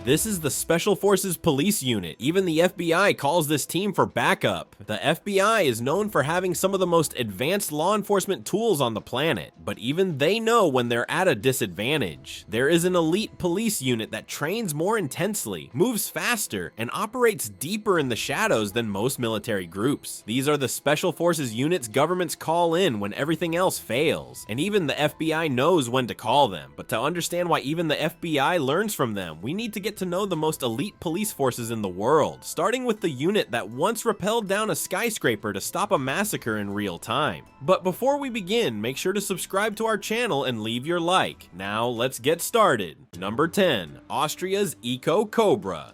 This is the Special Forces Police Unit. Even the FBI calls this team for backup. The FBI is known for having some of the most advanced law enforcement tools on the planet, but even they know when they're at a disadvantage. There is an elite police unit that trains more intensely, moves faster, and operates deeper in the shadows than most military groups. These are the Special Forces units governments call in when everything else fails, and even the FBI knows when to call them. But to understand why even the FBI learns from them, we need to get to know the most elite police forces in the world, starting with the unit that once rappelled down a skyscraper to stop a massacre in real time. But before we begin, make sure to subscribe to our channel and leave your like. Now let's get started. Number 10. Austria's Eco Cobra.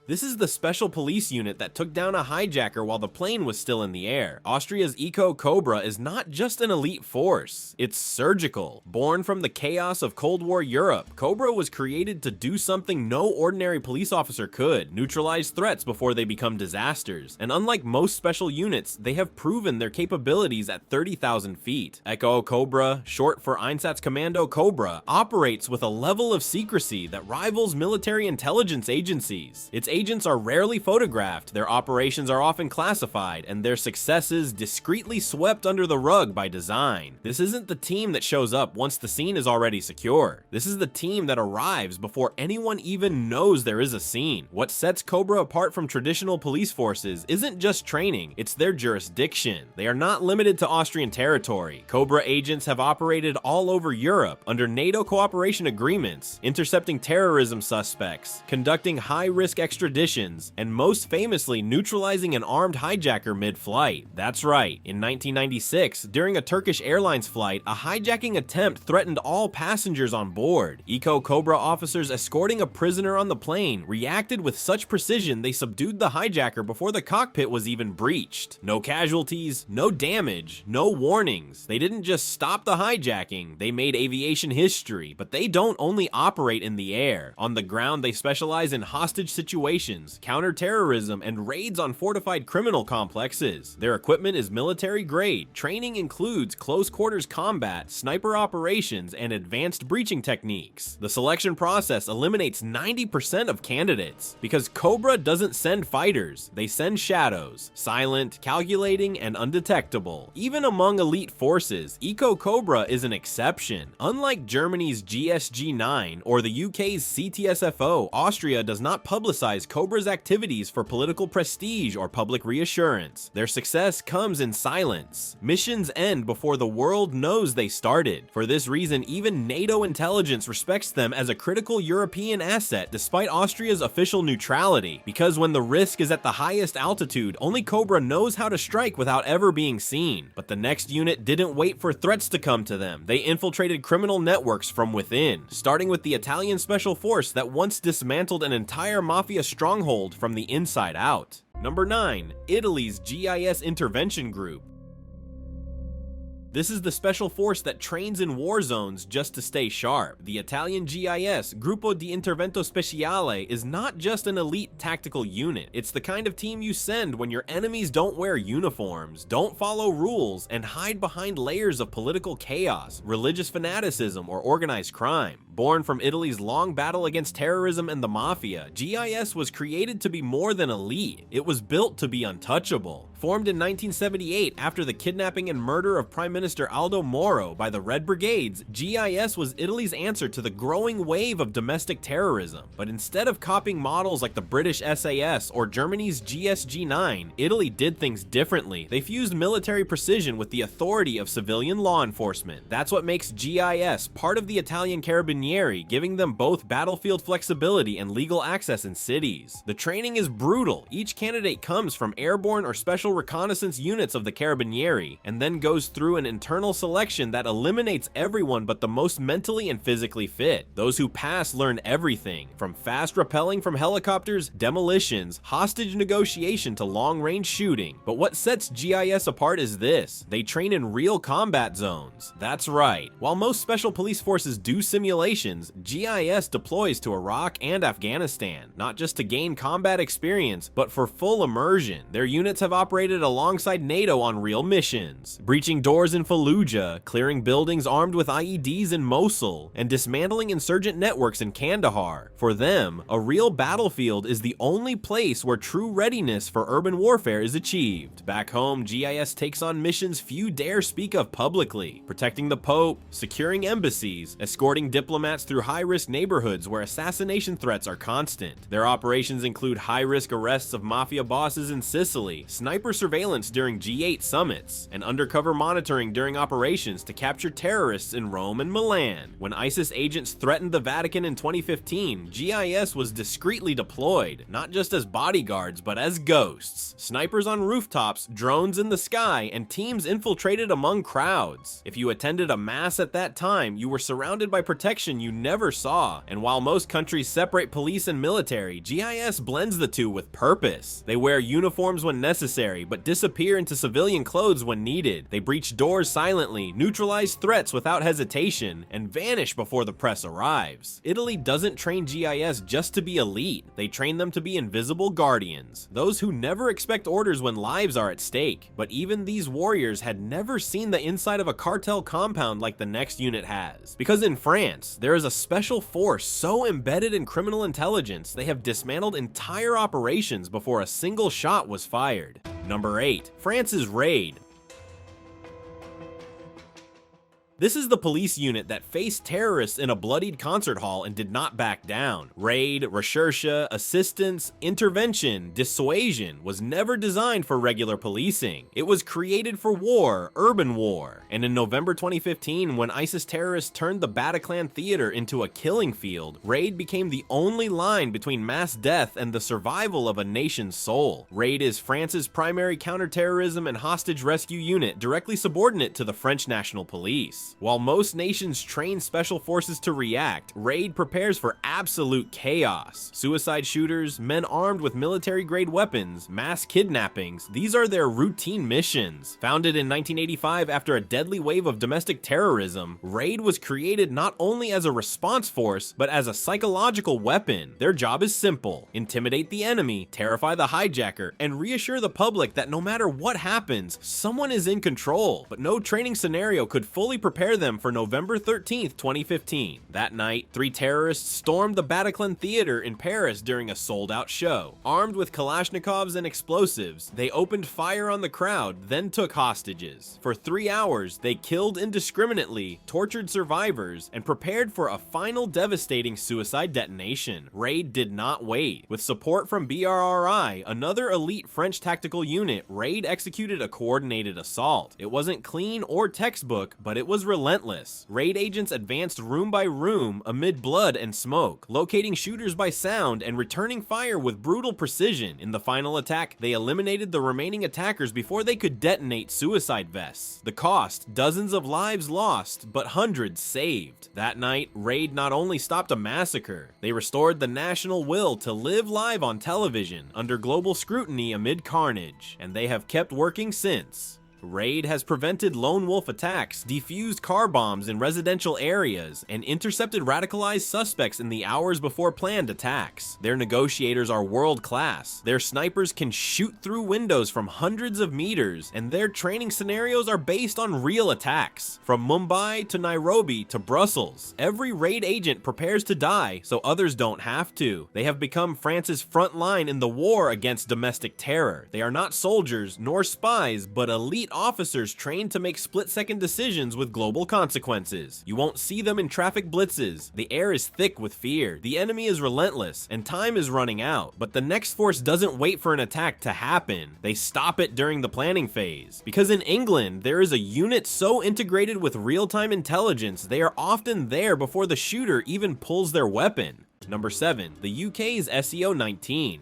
This is the special police unit that took down a hijacker while the plane was still in the air. Austria's Eco Cobra is not just an elite force, it's surgical. Born from the chaos of Cold War Europe, Cobra was created to do something no ordinary police officer could: neutralize threats before they become disasters. And unlike most special units, they have proven their capabilities at 30,000 feet. Eco Cobra, short for Einsatzkommando Cobra, operates with a level of secrecy that rivals military intelligence agencies. Its agents are rarely photographed, their operations are often classified, and their successes discreetly swept under the rug by design. This isn't the team that shows up once the scene is already secure. This is the team that arrives before anyone even knows there is a scene. What sets Cobra apart from traditional police forces isn't just training, it's their jurisdiction. They are not limited to Austrian territory. Cobra agents have operated all over Europe under NATO cooperation agreements, intercepting terrorism suspects, conducting high-risk extraditions, and most famously neutralizing an armed hijacker mid-flight. That's right, in 1996, during a Turkish Airlines flight, a hijacking attempt threatened all passengers on board. Eco Cobra officers escorting a prisoner on the plane reacted with such precision they subdued the hijacker before the cockpit was even breached. No casualties, no damage, no warnings. They didn't just stop the hijacking, they made aviation history. But they don't only operate in the air. On the ground, they specialize in hostage situations, counter-terrorism, and raids on fortified criminal complexes. Their equipment is military grade. Training includes close-quarters combat, sniper operations, and advanced breaching techniques. The selection process eliminates 90% of candidates, because Cobra doesn't send fighters, they send shadows, silent, calculating, and undetectable. Even among elite forces, Eco Cobra is an exception. Unlike Germany's GSG-9 or the UK's CTSFO, Austria does not publicize Cobra's activities for political prestige or public reassurance. Their success comes in silence. Missions end before the world knows they started. For this reason, even NATO intelligence respects them as a critical European asset despite Austria's official neutrality. Because when the risk is at the highest altitude, only Cobra knows how to strike without ever being seen. But the next unit didn't wait for threats to come to them. They infiltrated criminal networks from within, starting with the Italian Special Force that once dismantled an entire mafia stronghold from the inside out. Number 9. Italy's GIS Intervention Group. This is the special force that trains in war zones just to stay sharp. The Italian GIS, Gruppo di Intervento Speciale, is not just an elite tactical unit. It's the kind of team you send when your enemies don't wear uniforms, don't follow rules, and hide behind layers of political chaos, religious fanaticism, or organized crime. Born from Italy's long battle against terrorism and the mafia, GIS was created to be more than elite. It was built to be untouchable. Formed in 1978 after the kidnapping and murder of Prime Minister Aldo Moro by the Red Brigades, GIS was Italy's answer to the growing wave of domestic terrorism. But instead of copying models like the British SAS or Germany's GSG-9, Italy did things differently. They fused military precision with the authority of civilian law enforcement. That's what makes GIS part of the Italian Carabinieri, giving them both battlefield flexibility and legal access in cities. The training is brutal. Each candidate comes from airborne or special reconnaissance units of the Carabinieri, and then goes through an internal selection that eliminates everyone but the most mentally and physically fit. Those who pass learn everything, from fast rappelling from helicopters, demolitions, hostage negotiation to long-range shooting. But what sets GIS apart is this: they train in real combat zones. That's right. While most special police forces do simulations, operations, GIS deploys to Iraq and Afghanistan, not just to gain combat experience, but for full immersion. Their units have operated alongside NATO on real missions, breaching doors in Fallujah, clearing buildings armed with IEDs in Mosul, and dismantling insurgent networks in Kandahar. For them, a real battlefield is the only place where true readiness for urban warfare is achieved. Back home, GIS takes on missions few dare speak of publicly, protecting the Pope, securing embassies, escorting diplomats through high-risk neighborhoods where assassination threats are constant. Their operations include high-risk arrests of mafia bosses in Sicily, sniper surveillance during G8 summits, and undercover monitoring during operations to capture terrorists in Rome and Milan. When ISIS agents threatened the Vatican in 2015, GIS was discreetly deployed, not just as bodyguards, but as ghosts. Snipers on rooftops, drones in the sky, and teams infiltrated among crowds. If you attended a mass at that time, you were surrounded by protection you never saw. And while most countries separate police and military, GIS blends the two with purpose. They wear uniforms when necessary, but disappear into civilian clothes when needed. They breach doors silently, neutralize threats without hesitation, and vanish before the press arrives. Italy doesn't train GIS just to be elite. They train them to be invisible guardians, those who never expect orders when lives are at stake. But even these warriors had never seen the inside of a cartel compound like the next unit has. Because in France, there is a special force so embedded in criminal intelligence, they have dismantled entire operations before a single shot was fired. Number 8. France's raid. This is the police unit that faced terrorists in a bloodied concert hall and did not back down. Raid, recherche, assistance, intervention, dissuasion was never designed for regular policing. It was created for war, urban war. And in November 2015, when ISIS terrorists turned the Bataclan theater into a killing field, Raid became the only line between mass death and the survival of a nation's soul. Raid is France's primary counterterrorism and hostage rescue unit, directly subordinate to the French National Police. While most nations train special forces to react, Raid prepares for absolute chaos. Suicide shooters, men armed with military-grade weapons, mass kidnappings, these are their routine missions. Founded in 1985 after a deadly wave of domestic terrorism, Raid was created not only as a response force, but as a psychological weapon. Their job is simple: intimidate the enemy, terrify the hijacker, and reassure the public that no matter what happens, someone is in control. But no training scenario could fully prepare them for November 13th, 2015. That night, 3 terrorists stormed the Bataclan Theater in Paris during a sold-out show. Armed with Kalashnikovs and explosives, they opened fire on the crowd, then took hostages. For 3 hours, they killed indiscriminately, tortured survivors, and prepared for a final devastating suicide detonation. Raid did not wait. With support from BRRI, another elite French tactical unit, Raid executed a coordinated assault. It wasn't clean or textbook, but it was relentless. Raid agents advanced room by room amid blood and smoke, locating shooters by sound and returning fire with brutal precision. In the final attack, they eliminated the remaining attackers before they could detonate suicide vests. The cost: dozens of lives lost, but hundreds saved. That night, Raid not only stopped a massacre, they restored the national will to live live on television under global scrutiny amid carnage, and they have kept working since. Raid has prevented lone wolf attacks, defused car bombs in residential areas, and intercepted radicalized suspects in the hours before planned attacks. Their negotiators are world-class. Their snipers can shoot through windows from hundreds of meters, and their training scenarios are based on real attacks. From Mumbai to Nairobi to Brussels, every Raid agent prepares to die so others don't have to. They have become France's front line in the war against domestic terror. They are not soldiers nor spies, but elite officers trained to make split-second decisions with global consequences. You won't see them in traffic blitzes. The air is thick with fear. The enemy is relentless, and time is running out. But the next force doesn't wait for an attack to happen. They stop it during the planning phase. Because in England, there is a unit so integrated with real-time intelligence, they are often there before the shooter even pulls their weapon. Number 7. The UK's SEO-19.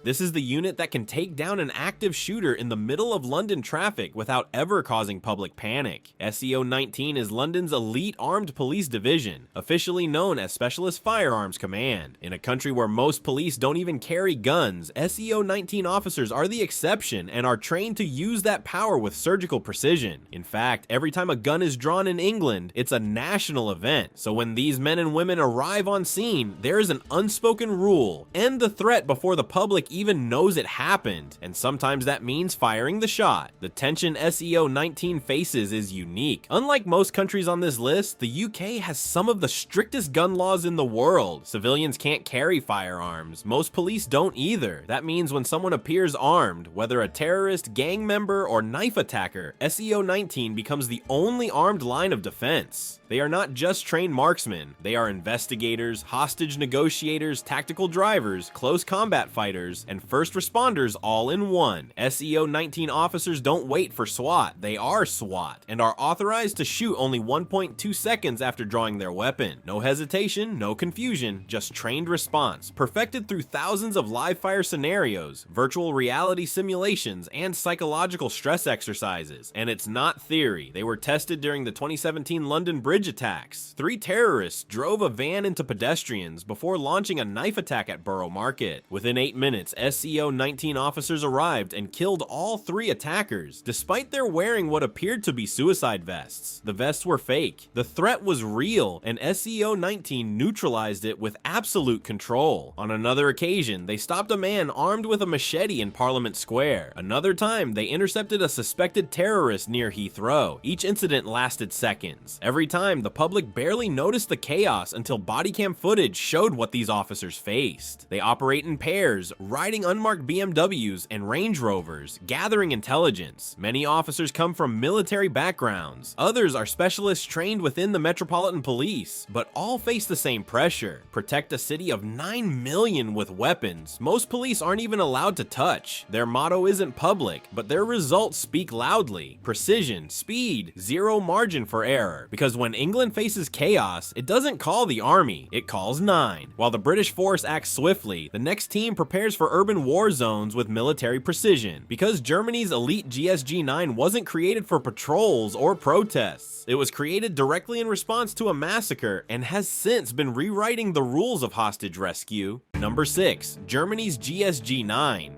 This is the unit that can take down an active shooter in the middle of London traffic without ever causing public panic. SEO-19 is London's elite armed police division, officially known as Specialist Firearms Command. In a country where most police don't even carry guns, SEO-19 officers are the exception and are trained to use that power with surgical precision. In fact, every time a gun is drawn in England, it's a national event. So when these men and women arrive on scene, there is an unspoken rule: end the threat before the public even knows it happened. And sometimes that means firing the shot. The tension SEO-19 faces is unique. Unlike most countries on this list, the UK has some of the strictest gun laws in the world. Civilians can't carry firearms. Most police don't either. That means when someone appears armed, whether a terrorist, gang member, or knife attacker, SEO-19 becomes the only armed line of defense. They are not just trained marksmen, they are investigators, hostage negotiators, tactical drivers, close combat fighters, and first responders all in one. SEO-19 officers don't wait for SWAT, they are SWAT, and are authorized to shoot only 1.2 seconds after drawing their weapon. No hesitation, no confusion, just trained response, perfected through thousands of live fire scenarios, virtual reality simulations, and psychological stress exercises. And it's not theory, they were tested during the 2017 London Bridge attacks. 3 terrorists drove a van into pedestrians before launching a knife attack at Borough Market. Within 8 minutes, SEO-19 officers arrived and killed all 3 attackers, despite their wearing what appeared to be suicide vests. The vests were fake. The threat was real, and SEO-19 neutralized it with absolute control. On another occasion, they stopped a man armed with a machete in Parliament Square. Another time, they intercepted a suspected terrorist near Heathrow. Each incident lasted seconds. Every time, the public barely noticed the chaos until bodycam footage showed what these officers faced. They operate in pairs, riding unmarked BMWs and Range Rovers, gathering intelligence. Many officers come from military backgrounds. Others are specialists trained within the Metropolitan Police, but all face the same pressure: protect a city of 9 million with weapons most police aren't even allowed to touch. Their motto isn't public, but their results speak loudly: precision, speed, zero margin for error. Because when England faces chaos, it doesn't call the army, it calls 9. While the British force acts swiftly, the next team prepares for urban war zones with military precision. Because Germany's elite GSG-9 wasn't created for patrols or protests. It was created directly in response to a massacre and has since been rewriting the rules of hostage rescue. Number 6. Germany's GSG-9.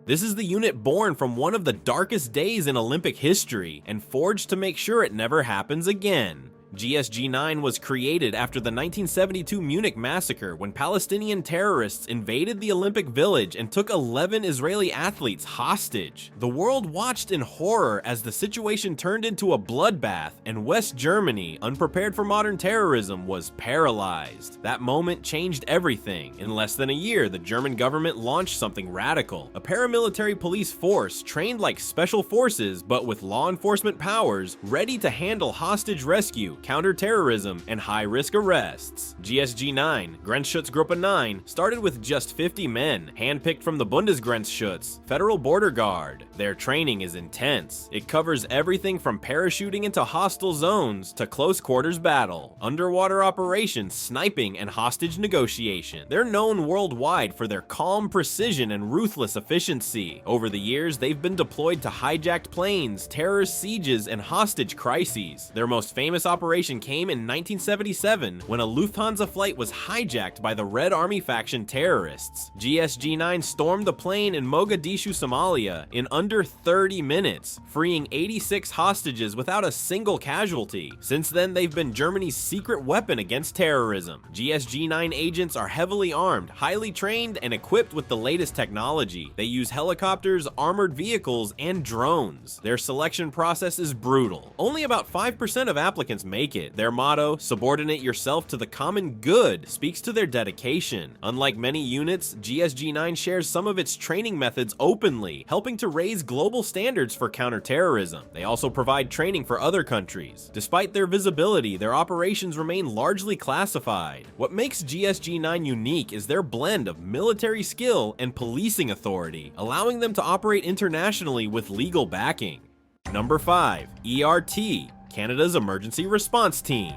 This is the unit born from one of the darkest days in Olympic history and forged to make sure it never happens again. GSG-9 was created after the 1972 Munich massacre, when Palestinian terrorists invaded the Olympic Village and took 11 Israeli athletes hostage. The world watched in horror as the situation turned into a bloodbath, and West Germany, unprepared for modern terrorism, was paralyzed. That moment changed everything. In less than a year, the German government launched something radical: a paramilitary police force trained like special forces but with law enforcement powers, ready to handle hostage rescue, counter-terrorism, and high-risk arrests. GSG-9, Grenzschutzgruppe 9, started with just 50 men, handpicked from the Bundesgrenzschutz, Federal Border Guard. Their training is intense. It covers everything from parachuting into hostile zones to close-quarters battle, underwater operations, sniping, and hostage negotiation. They're known worldwide for their calm precision and ruthless efficiency. Over the years, they've been deployed to hijacked planes, terrorist sieges, and hostage crises. Their most famous operation came in 1977 when a Lufthansa flight was hijacked by the Red Army faction terrorists. GSG-9 stormed the plane in Mogadishu, Somalia in under 30 minutes, freeing 86 hostages without a single casualty. Since then, they've been Germany's secret weapon against terrorism. GSG-9 agents are heavily armed, highly trained, and equipped with the latest technology. They use helicopters, armored vehicles, and drones. Their selection process is brutal. Only about 5% of applicants make it. Their motto, "Subordinate yourself to the common good," speaks to their dedication. Unlike many units, GSG-9 shares some of its training methods openly, helping to raise global standards for counterterrorism. They also provide training for other countries. Despite their visibility, their operations remain largely classified. What makes GSG-9 unique is their blend of military skill and policing authority, allowing them to operate internationally with legal backing. Number 5. ERT, Canada's Emergency Response Team.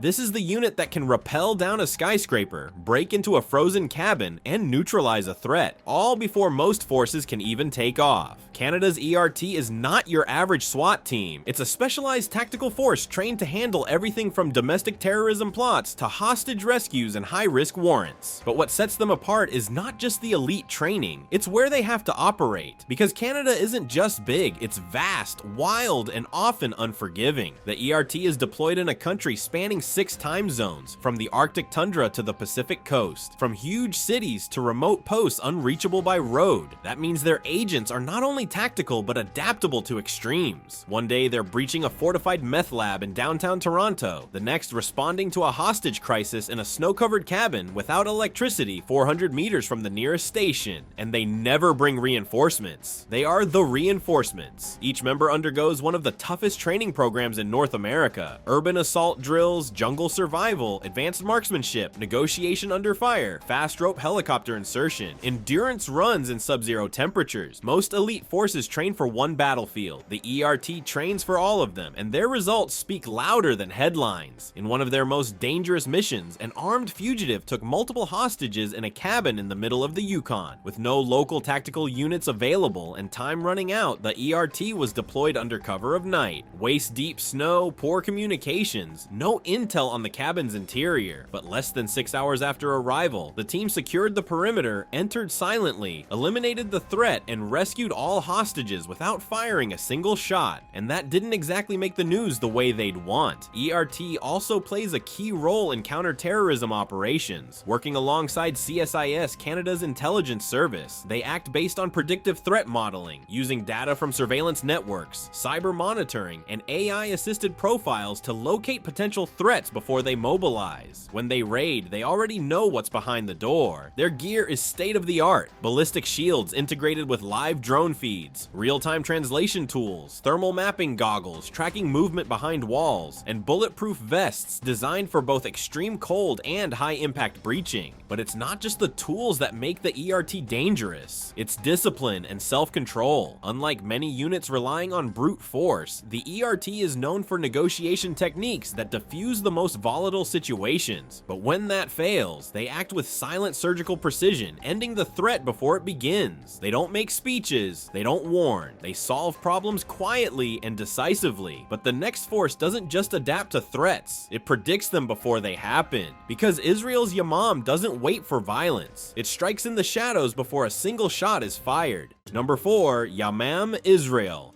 This is the unit that can rappel down a skyscraper, break into a frozen cabin, and neutralize a threat, all before most forces can even take off. Canada's ERT is not your average SWAT team. It's a specialized tactical force trained to handle everything from domestic terrorism plots to hostage rescues and high-risk warrants. But what sets them apart is not just the elite training, it's where they have to operate. Because Canada isn't just big, it's vast, wild, and often unforgiving. The ERT is deployed in a country spanning 6 time zones, from the Arctic tundra to the Pacific coast, from huge cities to remote posts unreachable by road. That means their agents are not only tactical but adaptable to extremes. One day they're breaching a fortified meth lab in downtown Toronto, the next responding to a hostage crisis in a snow-covered cabin without electricity 400 meters from the nearest station. And they never bring reinforcements. They are the reinforcements. Each member undergoes one of the toughest training programs in North America: urban assault drills, jungle survival, advanced marksmanship, negotiation under fire, fast rope helicopter insertion, endurance runs in sub-zero temperatures. Most elite forces train for one battlefield. The ERT trains for all of them, and their results speak louder than headlines. In one of their most dangerous missions, an armed fugitive took multiple hostages in a cabin in the middle of the Yukon. With no local tactical units available and time running out, the ERT was deployed under cover of night. Waist-deep snow, poor communications, no intel on the cabin's interior. But less than 6 hours after arrival, the team secured the perimeter, entered silently, eliminated the threat, and rescued all hostages without firing a single shot. And that didn't exactly make the news the way they'd want. ERT also plays a key role in counter-terrorism operations. Working alongside CSIS, Canada's intelligence service, they act based on predictive threat modeling, using data from surveillance networks, cyber monitoring, and AI-assisted profiles to locate potential threats before they mobilize. When they raid, they already know what's behind the door. Their gear is state-of-the-art: ballistic shields integrated with live drone feeds, real-time translation tools, thermal mapping goggles tracking movement behind walls, and bulletproof vests designed for both extreme cold and high-impact breaching. But it's not just the tools that make the ERT dangerous, it's discipline and self-control. Unlike many units relying on brute force, the ERT is known for negotiation techniques that diffuse the most volatile situations. But when that fails, they act with silent surgical precision, ending the threat before it begins. They don't make speeches, they don't warn, they solve problems quietly and decisively. But the next force doesn't just adapt to threats, it predicts them before they happen. Because Israel's Yamam doesn't wait for violence, it strikes in the shadows before a single shot is fired. Number 4, Yamam Israel.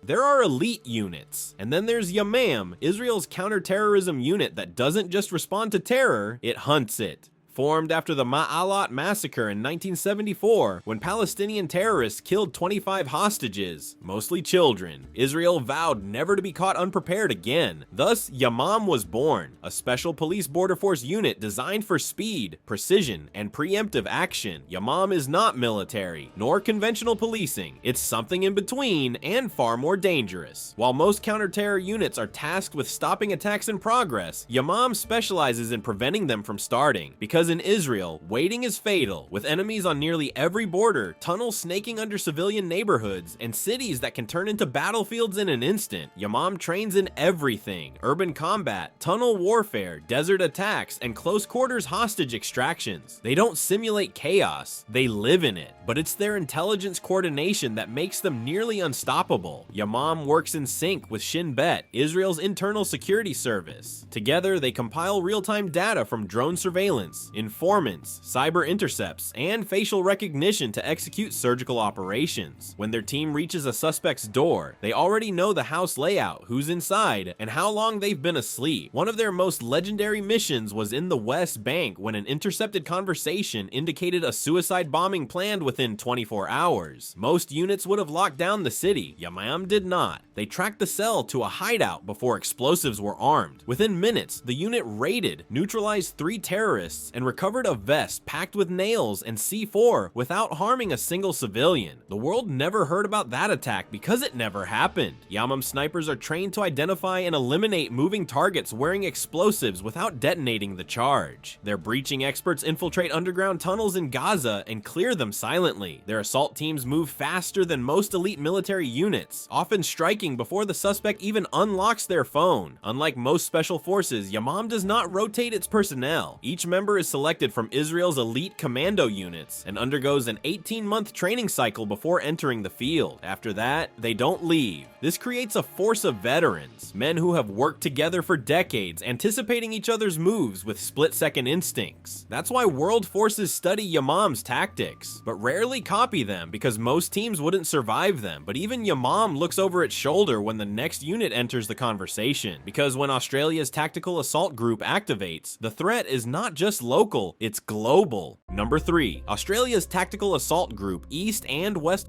There are elite units, and then there's Yamam, Israel's counterterrorism unit that doesn't just respond to terror, it hunts it. Formed after the Ma'alat massacre in 1974, when Palestinian terrorists killed 25 hostages, mostly children, Israel vowed never to be caught unprepared again. Thus, Yamam was born, a special police border force unit designed for speed, precision, and preemptive action. Yamam is not military, nor conventional policing. It's something in between and far more dangerous. While most counter-terror units are tasked with stopping attacks in progress, Yamam specializes in preventing them from starting. Because in Israel, waiting is fatal, with enemies on nearly every border, tunnels snaking under civilian neighborhoods, and cities that can turn into battlefields in an instant. Yamam trains in everything: urban combat, tunnel warfare, desert attacks, and close quarters hostage extractions. They don't simulate chaos, they live in it. But it's their intelligence coordination that makes them nearly unstoppable. Yamam works in sync with Shin Bet, Israel's internal security service. Together, they compile real-time data from drone surveillance, informants, cyber intercepts, and facial recognition to execute surgical operations. When their team reaches a suspect's door, they already know the house layout, who's inside, and how long they've been asleep. One of their most legendary missions was in the West Bank when an intercepted conversation indicated a suicide bombing planned within 24 hours. Most units would have locked down the city. Yamam did not. They tracked the cell to a hideout before explosives were armed. Within minutes, the unit raided, neutralized 3 terrorists, and and recovered a vest packed with nails and C4 without harming a single civilian. The world never heard about that attack because it never happened. Yamam snipers are trained to identify and eliminate moving targets wearing explosives without detonating the charge. Their breaching experts infiltrate underground tunnels in Gaza and clear them silently. Their assault teams move faster than most elite military units, often striking before the suspect even unlocks their phone. Unlike most special forces, Yamam does not rotate its personnel. Each member is selected from Israel's elite commando units and undergoes an 18-month training cycle before entering the field. After that, they don't leave. This creates a force of veterans, men who have worked together for decades, anticipating each other's moves with split-second instincts. That's why world forces study Yamam's tactics, but rarely copy them because most teams wouldn't survive them. But even Yamam looks over its shoulder when the next unit enters the conversation, because when Australia's tactical assault group activates, the threat is not just local, it's global. Number 3. Australia's tactical assault group, East and West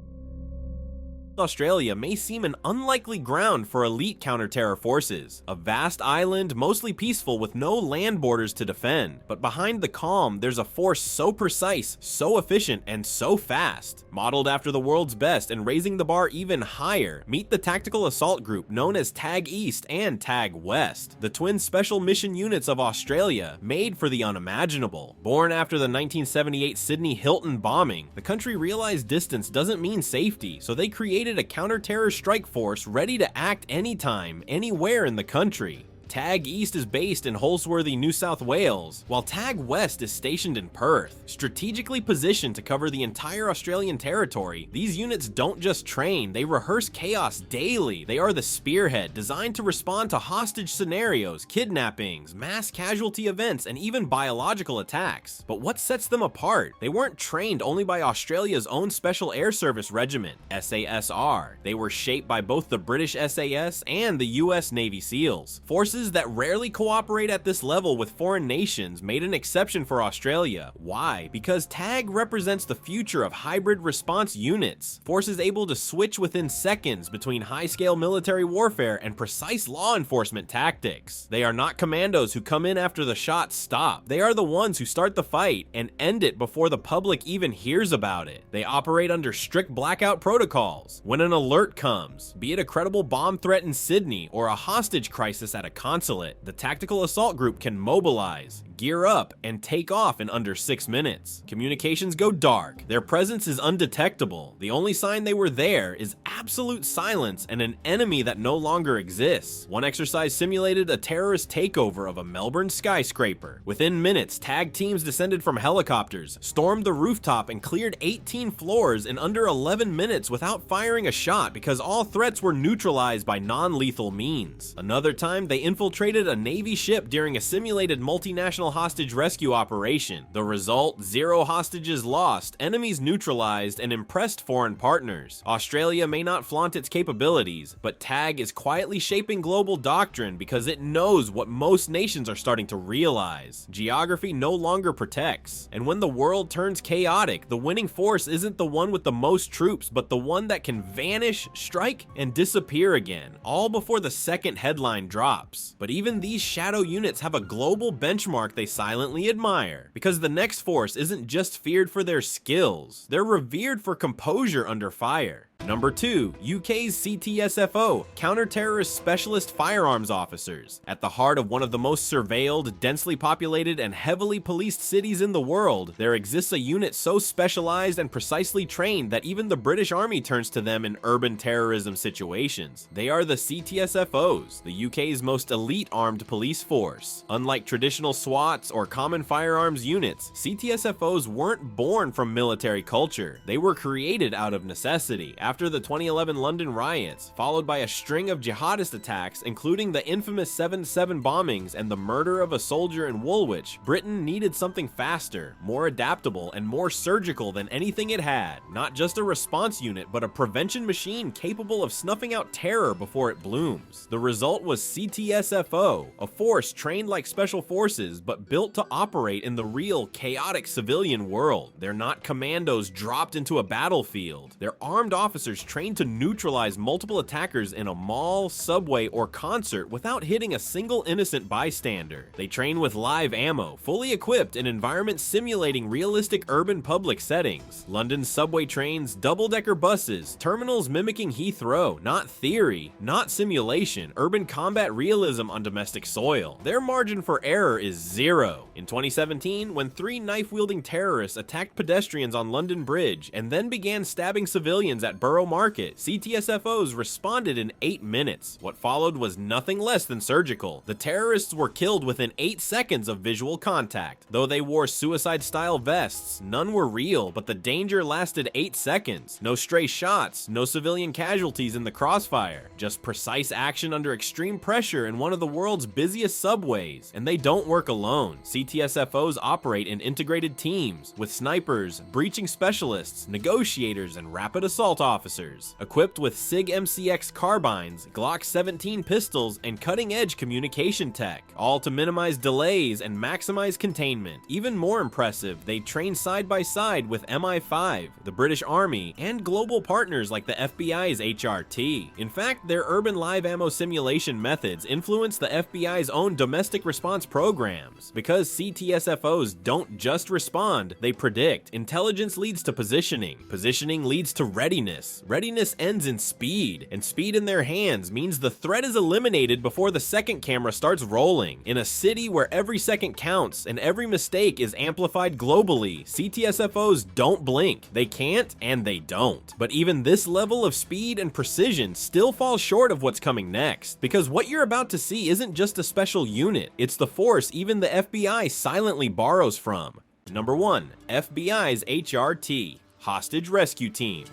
Australia may seem an unlikely ground for elite counter-terror forces, a vast island mostly peaceful with no land borders to defend. But behind the calm, there's a force so precise, so efficient, and so fast. Modeled after the world's best and raising the bar even higher, meet the tactical assault group known as TAG East and TAG West, the twin special mission units of Australia, made for the unimaginable. Born after the 1978 Sydney Hilton bombing, the country realized distance doesn't mean safety, so they created a counter-terror strike force ready to act anytime, anywhere in the country. TAG East is based in Holsworthy, New South Wales, while TAG West is stationed in Perth. Strategically positioned to cover the entire Australian territory, these units don't just train, they rehearse chaos daily. They are the spearhead, designed to respond to hostage scenarios, kidnappings, mass casualty events, and even biological attacks. But what sets them apart? They weren't trained only by Australia's own Special Air Service Regiment, SASR. They were shaped by both the British SAS and the US Navy SEALs. Forces that rarely cooperate at this level with foreign nations made an exception for Australia. Why? Because TAG represents the future of hybrid response units, forces able to switch within seconds between high-scale military warfare and precise law enforcement tactics. They are not commandos who come in after the shots stop. They are the ones who start the fight and end it before the public even hears about it. They operate under strict blackout protocols. When an alert comes, be it a credible bomb threat in Sydney or a hostage crisis at a consulate, the tactical assault group can mobilize, gear up, and take off in under 6 minutes. Communications go dark. Their presence is undetectable. The only sign they were there is absolute silence and an enemy that no longer exists. One exercise simulated a terrorist takeover of a Melbourne skyscraper. Within minutes, TAG teams descended from helicopters, stormed the rooftop, and cleared 18 floors in under 11 minutes without firing a shot because all threats were neutralized by non-lethal means. Another time, they infiltrated a Navy ship during a simulated multinational hostage rescue operation. The result? 0 hostages lost, enemies neutralized, and impressed foreign partners. Australia may not flaunt its capabilities, but TAG is quietly shaping global doctrine because it knows what most nations are starting to realize. Geography no longer protects, and when the world turns chaotic, the winning force isn't the one with the most troops, but the one that can vanish, strike, and disappear again, all before the second headline drops. But even these shadow units have a global benchmark they silently admire, because the next force isn't just feared for their skills, they're revered for composure under fire. Number 2, UK's CTSFO, Counter-Terrorist Specialist Firearms Officers. At the heart of one of the most surveilled, densely populated, and heavily policed cities in the world, there exists a unit so specialized and precisely trained that even the British Army turns to them in urban terrorism situations. They are the CTSFOs, the UK's most elite armed police force. Unlike traditional SWATs or common firearms units, CTSFOs weren't born from military culture. They were created out of necessity. After the 2011 London riots, followed by a string of jihadist attacks, including the infamous 7/7 bombings and the murder of a soldier in Woolwich, Britain needed something faster, more adaptable, and more surgical than anything it had. Not just a response unit, but a prevention machine capable of snuffing out terror before it blooms. The result was CTSFO, a force trained like special forces, but built to operate in the real, chaotic civilian world. They're not commandos dropped into a battlefield. They're armed officers officers trained to neutralize multiple attackers in a mall, subway, or concert without hitting a single innocent bystander. They train with live ammo, fully equipped in environments simulating realistic urban public settings. London's subway trains, double-decker buses, terminals mimicking Heathrow, not theory, not simulation, urban combat realism on domestic soil. Their margin for error is zero. In 2017, when 3 knife-wielding terrorists attacked pedestrians on London Bridge and then began stabbing civilians at Borough Market, CTSFOs responded in 8 minutes. What followed was nothing less than surgical. The terrorists were killed within 8 seconds of visual contact. Though they wore suicide-style vests, none were real, but the danger lasted 8 seconds. No stray shots, no civilian casualties in the crossfire, just precise action under extreme pressure in one of the world's busiest subways. And they don't work alone. CTSFOs operate in integrated teams, with snipers, breaching specialists, negotiators, and rapid assault officers, equipped with SIG MCX carbines, Glock 17 pistols, and cutting-edge communication tech, all to minimize delays and maximize containment. Even more impressive, they train side by side with MI5, the British Army, and global partners like the FBI's HRT. In fact, their urban live ammo simulation methods influence the FBI's own domestic response programs. Because CTSFOs don't just respond, they predict. Intelligence leads to positioning. Positioning leads to readiness. Readiness ends in speed, and speed in their hands means the threat is eliminated before the second camera starts rolling. In a city where every second counts and every mistake is amplified globally, CTSFOs don't blink. They can't, and they don't. But even this level of speed and precision still falls short of what's coming next, because what you're about to see isn't just a special unit, it's the force even the FBI silently borrows from. Number 1. FBI's HRT, Hostage Rescue Team.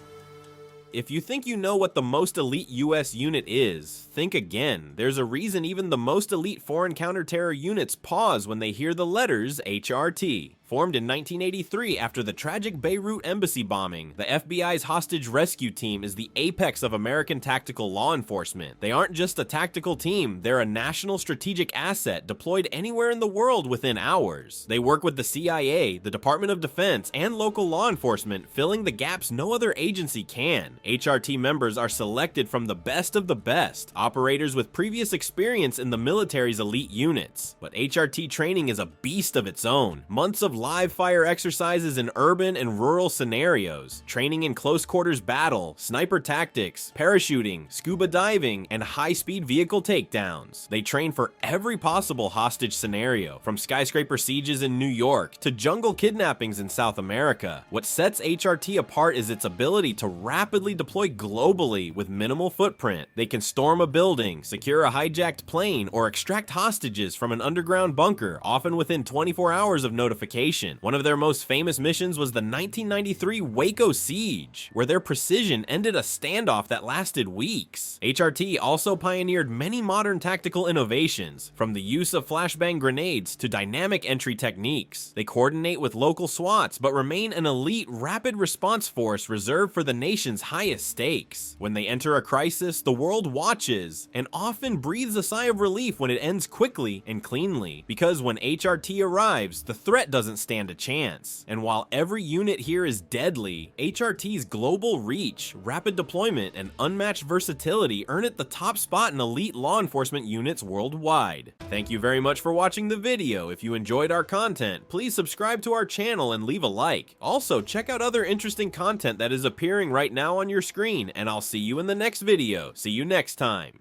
If you think you know what the most elite US unit is, think again. There's a reason even the most elite foreign counter-terror units pause when they hear the letters HRT. Formed in 1983 after the tragic Beirut embassy bombing, the FBI's Hostage Rescue Team is the apex of American tactical law enforcement. They aren't just a tactical team, they're a national strategic asset deployed anywhere in the world within hours. They work with the CIA, the Department of Defense, and local law enforcement, filling the gaps no other agency can. HRT members are selected from the best of the best, operators with previous experience in the military's elite units. But HRT training is a beast of its own. Months of live fire exercises in urban and rural scenarios, training in close quarters battle, sniper tactics, parachuting, scuba diving, and high-speed vehicle takedowns. They train for every possible hostage scenario, from skyscraper sieges in New York to jungle kidnappings in South America. What sets HRT apart is its ability to rapidly deploy globally with minimal footprint. They can storm a building, secure a hijacked plane, or extract hostages from an underground bunker, often within 24 hours of notification. One of their most famous missions was the 1993 Waco siege, where their precision ended a standoff that lasted weeks. HRT also pioneered many modern tactical innovations, from the use of flashbang grenades to dynamic entry techniques. They coordinate with local SWATs, but remain an elite rapid response force reserved for the nation's highest stakes. When they enter a crisis, the world watches, and often breathes a sigh of relief when it ends quickly and cleanly, because when HRT arrives, the threat doesn't stand a chance. And while every unit here is deadly, HRT's global reach, rapid deployment, and unmatched versatility earn it the top spot in elite law enforcement units worldwide. Thank you very much for watching the video. If you enjoyed our content, please subscribe to our channel and leave a like. Also, check out other interesting content that is appearing right now on your screen, and I'll see you in the next video. See you next time.